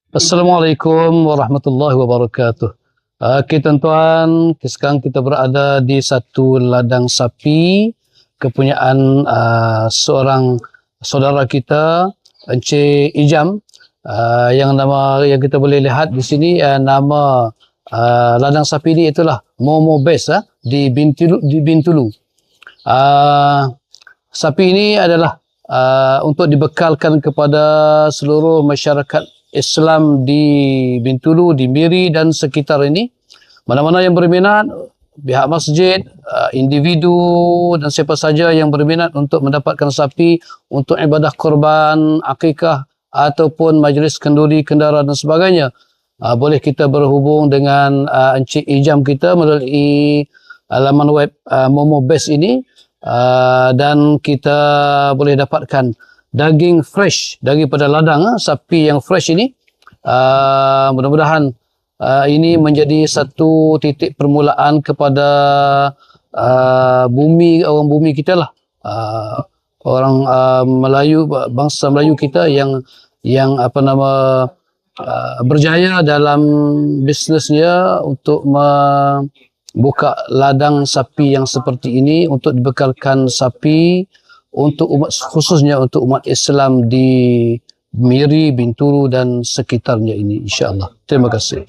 Assalamualaikum warahmatullahi wabarakatuh. Okey tuan-tuan, sekarang kita berada di satu ladang sapi kepunyaan seorang saudara kita, Encik Ijam, yang kita boleh lihat di sini, nama ladang sapi ini itulah Momo Base di Bintulu. Sapi ini adalah untuk dibekalkan kepada seluruh masyarakat Islam di Bintulu, di Miri dan sekitar ini. Mana-mana yang berminat, pihak masjid, individu dan siapa saja yang berminat untuk mendapatkan sapi untuk ibadah korban, akikah ataupun majlis kenduri, kendara dan sebagainya, boleh kita berhubung dengan Encik Ijam kita melalui laman web Momo Base ini, dan kita boleh dapatkan daging fresh daripada ladang, sapi yang fresh ini. Mudah-mudahan ini menjadi satu titik permulaan kepada orang bumi kita lah, orang Melayu, bangsa Melayu kita yang berjaya dalam bisnesnya untuk membuka ladang sapi yang seperti ini untuk dibekalkan sapi untuk umat, khususnya untuk umat Islam di Miri, Bintulu dan sekitarnya ini, insya-Allah. Terima kasih.